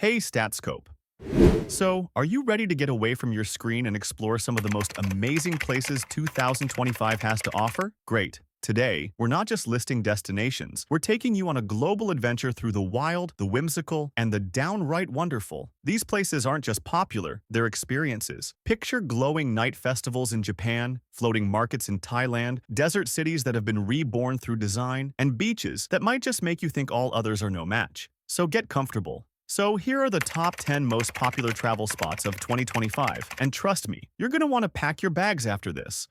Hey, StatScope. So, are you ready to get away from your screen and explore some of the most amazing places 2025 has to offer? Great. Today, we're not just listing destinations, we're taking you on a global adventure through the wild, the whimsical, and the downright wonderful. These places aren't just popular, they're experiences. Picture glowing night festivals in Japan, floating markets in Thailand, desert cities that have been reborn through design, and beaches that might just make you think all others are no match. So get comfortable. So here are the top 10 most popular travel spots of 2025, and trust me, you're going to want to pack your bags after this.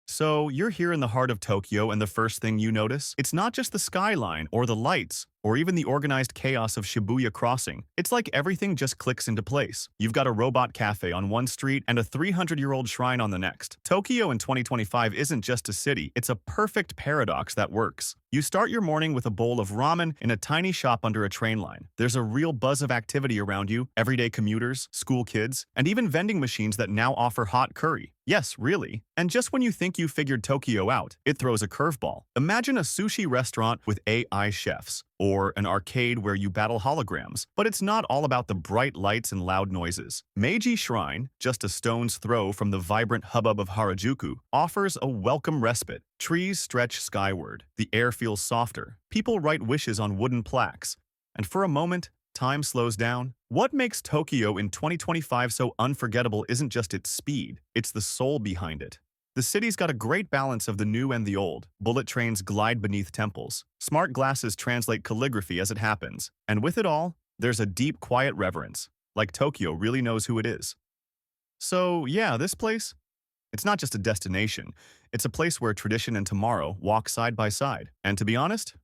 So you're here in the heart of Tokyo, and the first thing you notice, it's not just the skyline or the lights or even the organized chaos of Shibuya Crossing. It's like everything just clicks into place. You've got a robot cafe on one street and a 300-year-old shrine on the next. Tokyo in 2025 isn't just a city, it's a perfect paradox that works. You start your morning with a bowl of ramen in a tiny shop under a train line. There's a real buzz of activity around you, everyday commuters, school kids, and even vending machines that now offer hot curry. Yes, really. And just when you think you figured Tokyo out, it throws a curveball. Imagine a sushi restaurant with AI chefs, or an arcade where you battle holograms. But it's not all about the bright lights and loud noises. Meiji Shrine, just a stone's throw from the vibrant hubbub of Harajuku, offers a welcome respite. Trees stretch skyward, the air feels softer, people write wishes on wooden plaques, and for a moment, time slows down. What makes Tokyo in 2025 so unforgettable isn't just its speed, it's the soul behind it. The city's got a great balance of the new and the old. Bullet trains glide beneath temples. Smart glasses translate calligraphy as it happens. And with it all, there's a deep, quiet reverence, like Tokyo really knows who it is. So yeah, this place, it's not just a destination. It's a place where tradition and tomorrow walk side by side. And to be honest,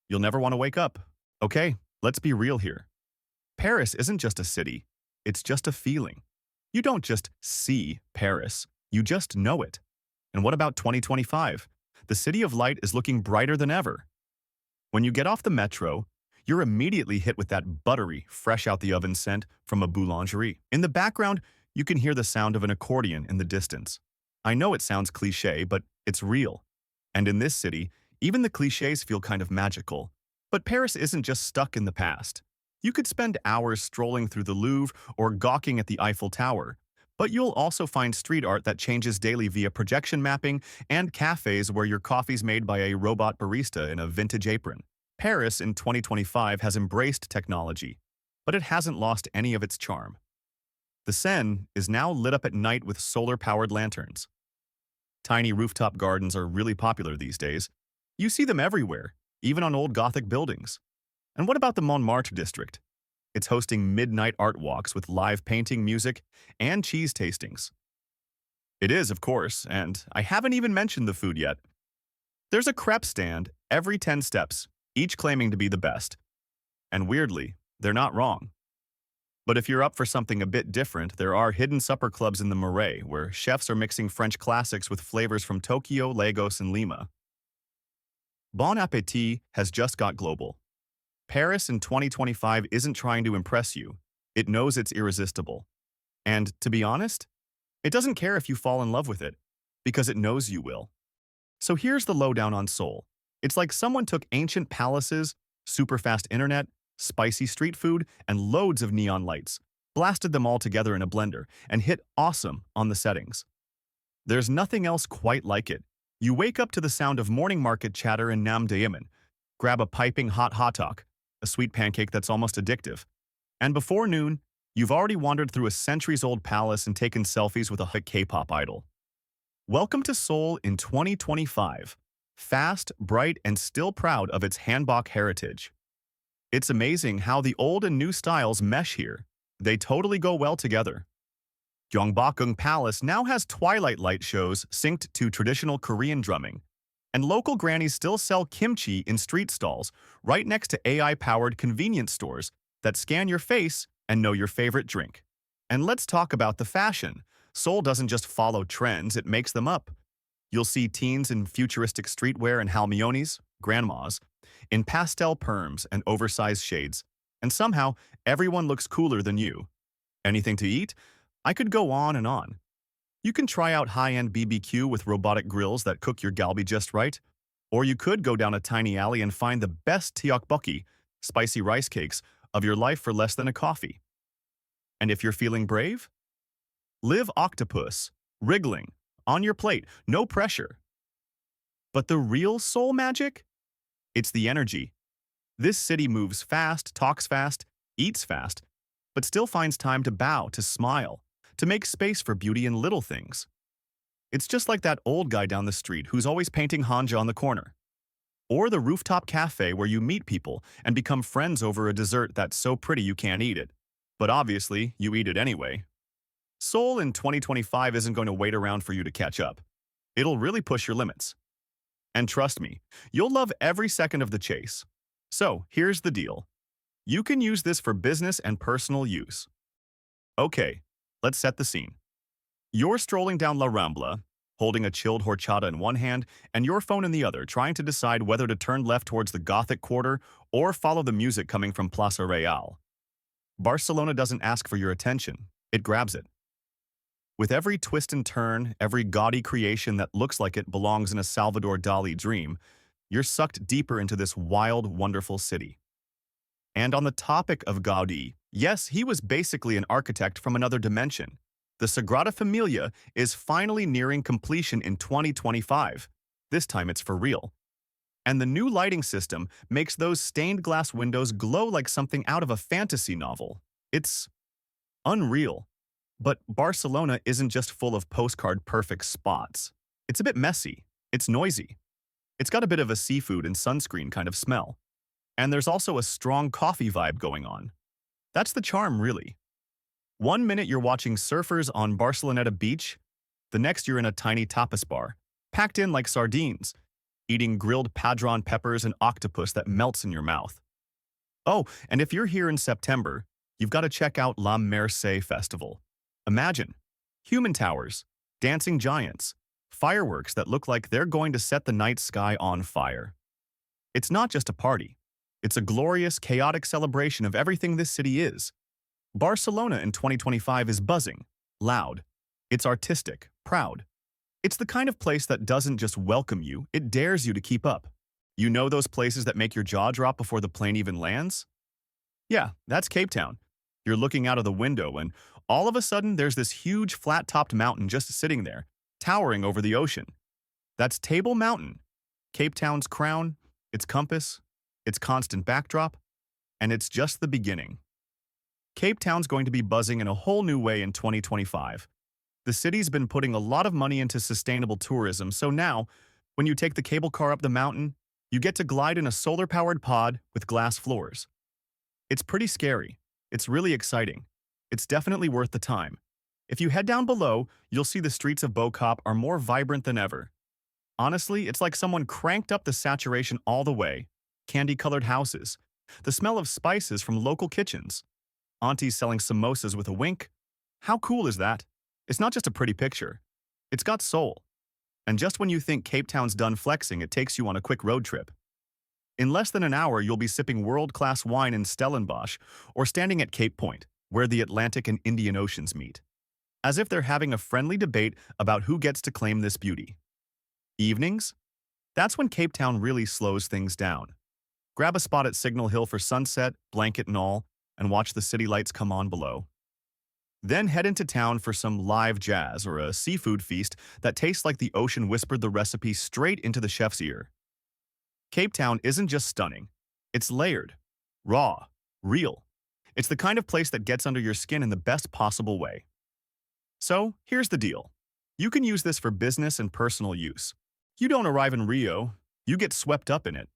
you'll never want to wake up. Okay, let's be real here. Paris isn't just a city, it's just a feeling. You don't just see Paris, you just know it. And what about 2025? The City of Light is looking brighter than ever. When you get off the metro, you're immediately hit with that buttery, fresh-out-the-oven scent from a boulangerie. In the background, you can hear the sound of an accordion in the distance. I know it sounds cliché, but it's real. And in this city, even the clichés feel kind of magical. But Paris isn't just stuck in the past. You could spend hours strolling through the Louvre or gawking at the Eiffel Tower. But you'll also find street art that changes daily via projection mapping and cafes where your coffee's made by a robot barista in a vintage apron. Paris in 2025 has embraced technology, but it hasn't lost any of its charm. The Seine is now lit up at night with solar-powered lanterns. Tiny rooftop gardens are really popular these days. You see them everywhere, even on old Gothic buildings. And what about the Montmartre district? It's hosting midnight art walks with live painting, music, and cheese tastings. It is, of course, and I haven't even mentioned the food yet. There's a crepe stand every 10 steps, each claiming to be the best. And weirdly, they're not wrong. But if you're up for something a bit different, there are hidden supper clubs in the Marais, where chefs are mixing French classics with flavors from Tokyo, Lagos, and Lima. Bon Appetit has just got global. Paris in 2025 isn't trying to impress you. It knows it's irresistible. And to be honest, it doesn't care if you fall in love with it, because it knows you will. So here's the lowdown on Seoul. It's like someone took ancient palaces, super fast internet, spicy street food, and loads of neon lights, blasted them all together in a blender, and hit awesome on the settings. There's nothing else quite like it. You wake up to the sound of morning market chatter in Namdaemun, grab a piping hot hotdog, a sweet pancake that's almost addictive. And before noon, you've already wandered through a centuries-old palace and taken selfies with a K-pop idol. Welcome to Seoul in 2025. Fast, bright, and still proud of its hanbok heritage. It's amazing how the old and new styles mesh here. They totally go well together. Gyeongbokgung Palace now has twilight light shows synced to traditional Korean drumming. And local grannies still sell kimchi in street stalls, right next to AI-powered convenience stores that scan your face and know your favorite drink. And let's talk about the fashion. Seoul doesn't just follow trends, it makes them up. You'll see teens in futuristic streetwear and halmionis, grandmas, in pastel perms and oversized shades. And somehow, everyone looks cooler than you. Anything to eat? I could go on and on. You can try out high-end BBQ with robotic grills that cook your galbi just right. Or you could go down a tiny alley and find the best tteokbokki, spicy rice cakes, of your life for less than a coffee. And if you're feeling brave, live octopus, wriggling, on your plate, no pressure. But the real soul magic? It's the energy. This city moves fast, talks fast, eats fast, but still finds time to bow, to smile, to make space for beauty in little things. It's just like that old guy down the street who's always painting Hanja on the corner. Or the rooftop cafe where you meet people and become friends over a dessert that's so pretty you can't eat it. But obviously, you eat it anyway. Seoul in 2025 isn't going to wait around for you to catch up. It'll really push your limits. And trust me, you'll love every second of the chase. So, here's the deal. You can use this for business and personal use. Okay, let's set the scene. You're strolling down La Rambla, holding a chilled horchata in one hand and your phone in the other, trying to decide whether to turn left towards the Gothic Quarter or follow the music coming from Plaza Real. Barcelona doesn't ask for your attention, it grabs it. With every twist and turn, every gaudy creation that looks like it belongs in a Salvador Dali dream, you're sucked deeper into this wild, wonderful city. And on the topic of Gaudí, yes, he was basically an architect from another dimension. The Sagrada Familia is finally nearing completion in 2025. This time it's for real. And the new lighting system makes those stained glass windows glow like something out of a fantasy novel. It's unreal. But Barcelona isn't just full of postcard-perfect spots. It's a bit messy. It's noisy. It's got a bit of a seafood and sunscreen kind of smell. And there's also a strong coffee vibe going on. That's the charm, really. One minute you're watching surfers on Barceloneta Beach, the next you're in a tiny tapas bar, packed in like sardines, eating grilled padron peppers and octopus that melts in your mouth. Oh, and if you're here in September, you've got to check out La Mercè Festival. Imagine human towers, dancing giants, fireworks that look like they're going to set the night sky on fire. It's not just a party. It's a glorious, chaotic celebration of everything this city is. Barcelona in 2025 is buzzing, loud. It's artistic, proud. It's the kind of place that doesn't just welcome you, it dares you to keep up. You know those places that make your jaw drop before the plane even lands? Yeah, that's Cape Town. You're looking out of the window and all of a sudden there's this huge flat-topped mountain just sitting there, towering over the ocean. That's Table Mountain, Cape Town's crown, its compass, its constant backdrop, and it's just the beginning. Cape Town's going to be buzzing in a whole new way in 2025. The city's been putting a lot of money into sustainable tourism, so now, when you take the cable car up the mountain, you get to glide in a solar-powered pod with glass floors. It's pretty scary. It's really exciting. It's definitely worth the time. If you head down below, you'll see the streets of Bocop are more vibrant than ever. Honestly, it's like someone cranked up the saturation all the way. Candy-colored houses, the smell of spices from local kitchens, aunties selling samosas with a wink. How cool is that? It's not just a pretty picture. It's got soul. And just when you think Cape Town's done flexing, it takes you on a quick road trip. In less than an hour, you'll be sipping world-class wine in Stellenbosch or standing at Cape Point, where the Atlantic and Indian Oceans meet, as if they're having a friendly debate about who gets to claim this beauty. Evenings? That's when Cape Town really slows things down. Grab a spot at Signal Hill for sunset, blanket and all, and watch the city lights come on below. Then head into town for some live jazz or a seafood feast that tastes like the ocean whispered the recipe straight into the chef's ear. Cape Town isn't just stunning. It's layered, raw, real. It's the kind of place that gets under your skin in the best possible way. So, here's the deal. You can use this for business and personal use. You don't arrive in Rio, you get swept up in it.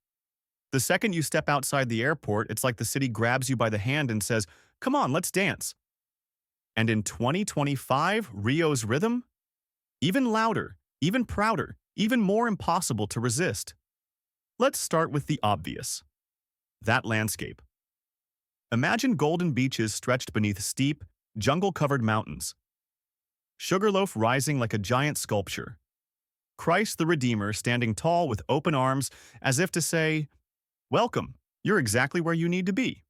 The second you step outside the airport, it's like the city grabs you by the hand and says, "Come on, let's dance." And in 2025, Rio's rhythm? Even louder, even prouder, even more impossible to resist. Let's start with the obvious. That landscape. Imagine golden beaches stretched beneath steep, jungle-covered mountains. Sugarloaf rising like a giant sculpture. Christ the Redeemer standing tall with open arms as if to say, "Welcome, you're exactly where you need to be."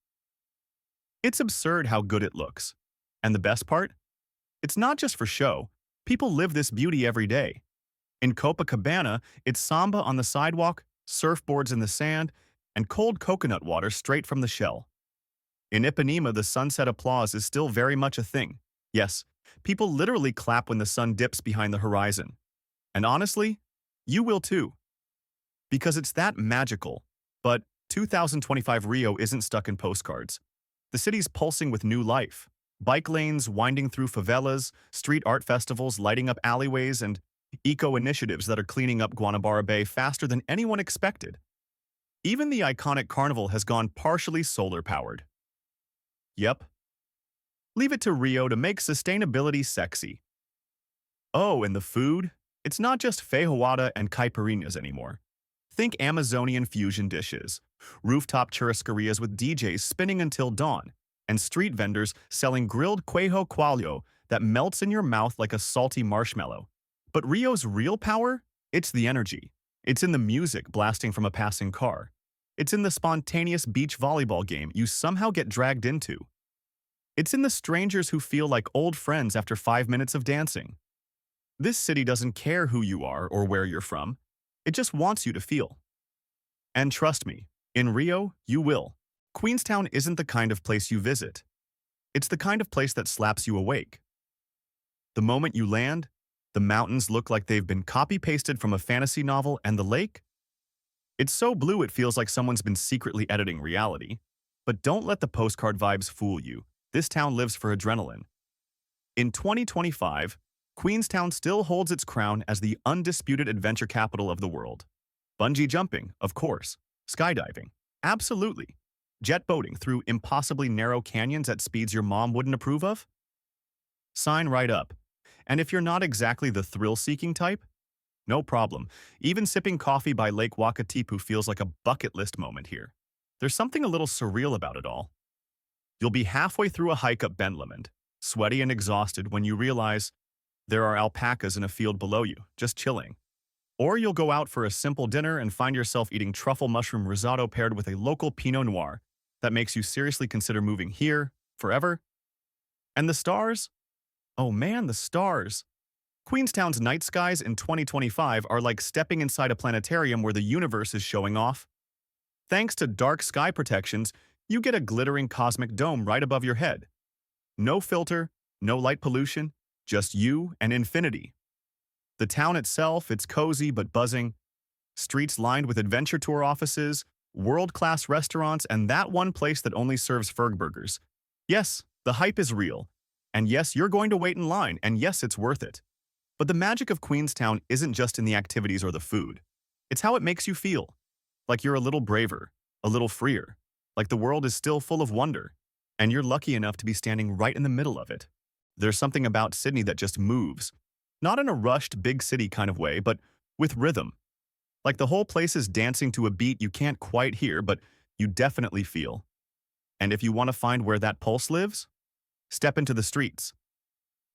It's absurd how good it looks. And the best part? It's not just for show. People live this beauty every day. In Copacabana, it's samba on the sidewalk, surfboards in the sand, and cold coconut water straight from the shell. In Ipanema, the sunset applause is still very much a thing. Yes, people literally clap when the sun dips behind the horizon. And honestly, you will too, because it's that magical. But 2025 Rio isn't stuck in postcards. The city's pulsing with new life. Bike lanes winding through favelas, street art festivals lighting up alleyways, and eco-initiatives that are cleaning up Guanabara Bay faster than anyone expected. Even the iconic carnival has gone partially solar-powered. Yep. Leave it to Rio to make sustainability sexy. Oh, and the food? It's not just feijoada and caipirinhas anymore. Think Amazonian fusion dishes, rooftop churrascarias with DJs spinning until dawn, and street vendors selling grilled queijo coalho that melts in your mouth like a salty marshmallow. But Rio's real power? It's the energy. It's in the music blasting from a passing car. It's in the spontaneous beach volleyball game you somehow get dragged into. It's in the strangers who feel like old friends after 5 minutes of dancing. This city doesn't care who you are or where you're from. It just wants you to feel. And trust me, in Rio, you will. Queenstown isn't the kind of place you visit. It's the kind of place that slaps you awake. The moment you land, the mountains look like they've been copy-pasted from a fantasy novel, and the lake? It's so blue it feels like someone's been secretly editing reality. But don't let the postcard vibes fool you. This town lives for adrenaline. In 2025, Queenstown still holds its crown as the undisputed adventure capital of the world. Bungee jumping, of course. Skydiving, absolutely. Jet boating through impossibly narrow canyons at speeds your mom wouldn't approve of? Sign right up. And if you're not exactly the thrill-seeking type, no problem. Even sipping coffee by Lake Wakatipu feels like a bucket list moment here. There's something a little surreal about it all. You'll be halfway through a hike up Benlamond, sweaty and exhausted when you realize there are alpacas in a field below you, just chilling. Or you'll go out for a simple dinner and find yourself eating truffle mushroom risotto paired with a local Pinot Noir that makes you seriously consider moving here, forever. And the stars? Oh man, the stars. Queenstown's night skies in 2025 are like stepping inside a planetarium where the universe is showing off. Thanks to dark sky protections, you get a glittering cosmic dome right above your head. No filter, no light pollution, just you and infinity. The town itself, it's cozy but buzzing. Streets lined with adventure tour offices, world-class restaurants, and that one place that only serves Ferg burgers. Yes, the hype is real. And yes, you're going to wait in line, and yes, it's worth it. But the magic of Queenstown isn't just in the activities or the food. It's how it makes you feel. Like you're a little braver, a little freer. Like the world is still full of wonder. And you're lucky enough to be standing right in the middle of it. There's something about Sydney that just moves. Not in a rushed, big city kind of way, but with rhythm. Like the whole place is dancing to a beat you can't quite hear, but you definitely feel. And if you want to find where that pulse lives, step into the streets.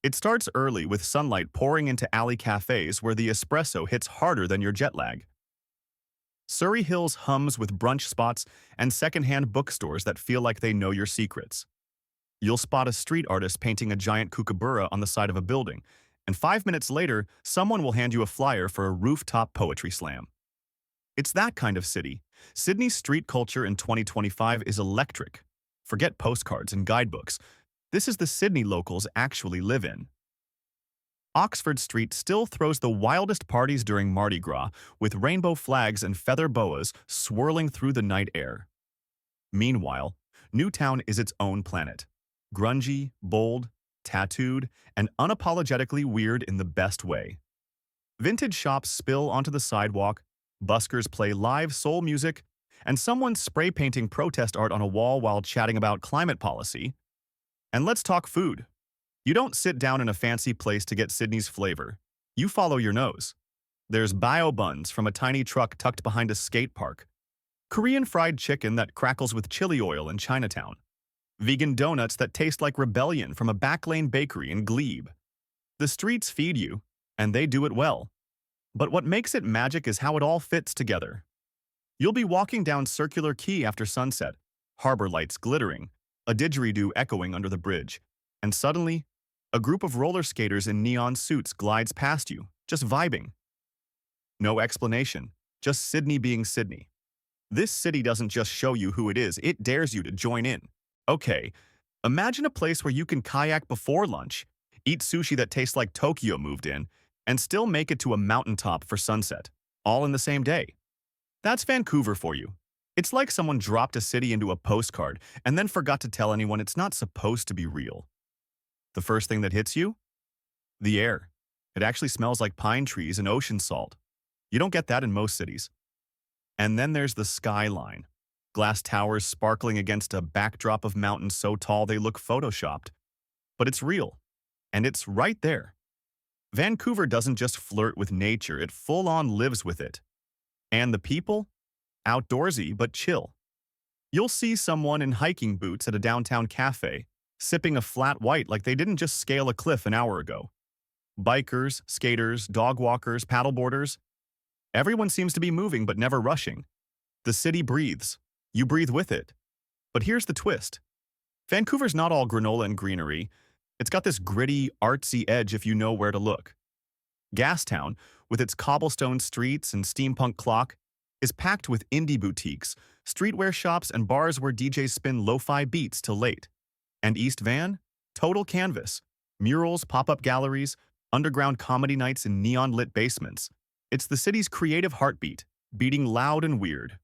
It starts early with sunlight pouring into alley cafes where the espresso hits harder than your jet lag. Surrey Hills hums with brunch spots and secondhand bookstores that feel like they know your secrets. You'll spot a street artist painting a giant kookaburra on the side of a building, and 5 minutes later, someone will hand you a flyer for a rooftop poetry slam. It's that kind of city. Sydney's street culture in 2025 is electric. Forget postcards and guidebooks. This is the Sydney locals actually live in. Oxford Street still throws the wildest parties during Mardi Gras, with rainbow flags and feather boas swirling through the night air. Meanwhile, Newtown is its own planet. Grungy, bold, tattooed, and unapologetically weird in the best way. Vintage shops spill onto the sidewalk, buskers play live soul music, and someone's spray painting protest art on a wall while chatting about climate policy. And let's talk food. You don't sit down in a fancy place to get Sydney's flavor. You follow your nose. There's bio buns from a tiny truck tucked behind a skate park. Korean fried chicken that crackles with chili oil in Chinatown. Vegan donuts that taste like rebellion from a backlane bakery in Glebe. The streets feed you, and they do it well. But what makes it magic is how it all fits together. You'll be walking down Circular Quay after sunset, harbor lights glittering, a didgeridoo echoing under the bridge, and suddenly, a group of roller skaters in neon suits glides past you, just vibing. No explanation, just Sydney being Sydney. This city doesn't just show you who it is, it dares you to join in. Okay, imagine a place where you can kayak before lunch, eat sushi that tastes like Tokyo moved in, and still make it to a mountaintop for sunset, all in the same day. That's Vancouver for you. It's like someone dropped a city into a postcard and then forgot to tell anyone it's not supposed to be real. The first thing that hits you? The air. It actually smells like pine trees and ocean salt. You don't get that in most cities. And then there's the skyline. Glass towers sparkling against a backdrop of mountains so tall they look photoshopped. But it's real. And it's right there. Vancouver doesn't just flirt with nature, it full-on lives with it. And the people? Outdoorsy but chill. You'll see someone in hiking boots at a downtown cafe, sipping a flat white like they didn't just scale a cliff an hour ago. Bikers, skaters, dog walkers, paddleboarders. Everyone seems to be moving but never rushing. The city breathes. You breathe with it. But here's the twist. Vancouver's not all granola and greenery. It's got this gritty, artsy edge if you know where to look. Gastown, with its cobblestone streets and steampunk clock, is packed with indie boutiques, streetwear shops, and bars where DJs spin lo-fi beats till late. And East Van? Total canvas. Murals, pop-up galleries, underground comedy nights in neon-lit basements. It's the city's creative heartbeat, beating loud and weird.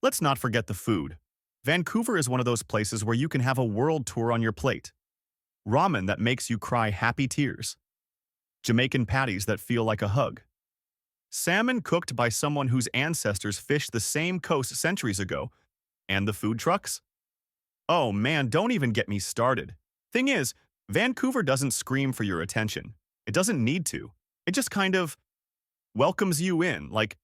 Let's not forget the food. Vancouver is one of those places where you can have a world tour on your plate. Ramen that makes you cry happy tears. Jamaican patties that feel like a hug. Salmon cooked by someone whose ancestors fished the same coast centuries ago. And the food trucks? Oh man, don't even get me started. Thing is, Vancouver doesn't scream for your attention. It doesn't need to. It just kind of welcomes you in, like,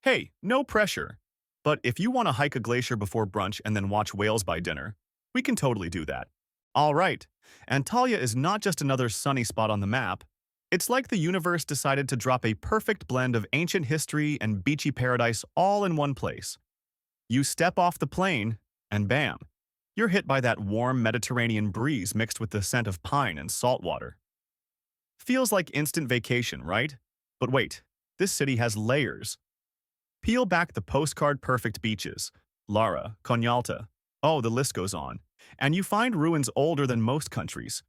hey, no pressure. But if you want to hike a glacier before brunch and then watch whales by dinner, we can totally do that. All right, Antalya is not just another sunny spot on the map. It's like the universe decided to drop a perfect blend of ancient history and beachy paradise all in one place. You step off the plane, and bam, you're hit by that warm Mediterranean breeze mixed with the scent of pine and salt water. Feels like instant vacation, right? But wait, this city has layers. Peel back the postcard-perfect beaches, Lara, Konyaaltı, oh, the list goes on, and you find ruins older than most countries.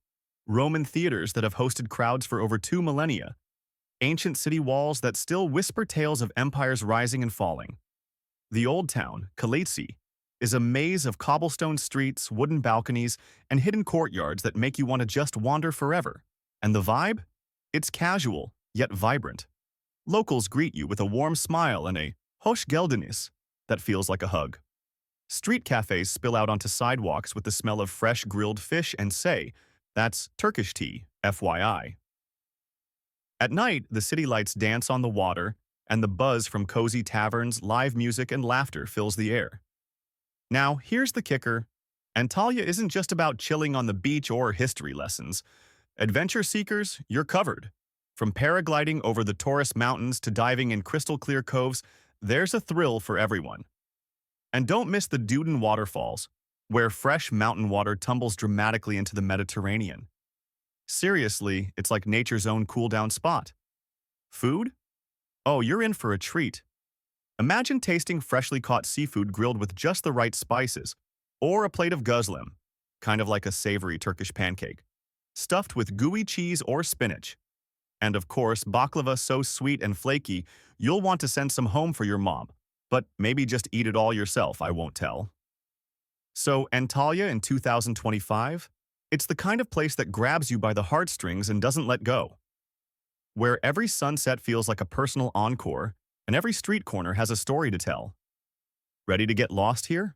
Roman theaters that have hosted crowds for over 2 millennia. Ancient city walls that still whisper tales of empires rising and falling. The old town, Kalitsi, is a maze of cobblestone streets, wooden balconies, and hidden courtyards that make you want to just wander forever. And the vibe? It's casual, yet vibrant. Locals greet you with a warm smile and a hoş geldiniz that feels like a hug. Street cafes spill out onto sidewalks with the smell of fresh grilled fish and say, that's Turkish tea, FYI. At night, the city lights dance on the water, and the buzz from cozy taverns, live music, and laughter fills the air. Now, here's the kicker. Antalya isn't just about chilling on the beach or history lessons. Adventure seekers, you're covered. From paragliding over the Taurus Mountains to diving in crystal-clear coves, there's a thrill for everyone. And don't miss the Duden waterfalls, where fresh mountain water tumbles dramatically into the Mediterranean. Seriously, it's like nature's own cool-down spot. Food? Oh, you're in for a treat. Imagine tasting freshly caught seafood grilled with just the right spices, or a plate of gözlem, kind of like a savory Turkish pancake, stuffed with gooey cheese or spinach. And of course, baklava so sweet and flaky, you'll want to send some home for your mom, but maybe just eat it all yourself, I won't tell. So, Antalya in 2025? It's the kind of place that grabs you by the heartstrings and doesn't let go. Where every sunset feels like a personal encore, and every street corner has a story to tell. Ready to get lost here?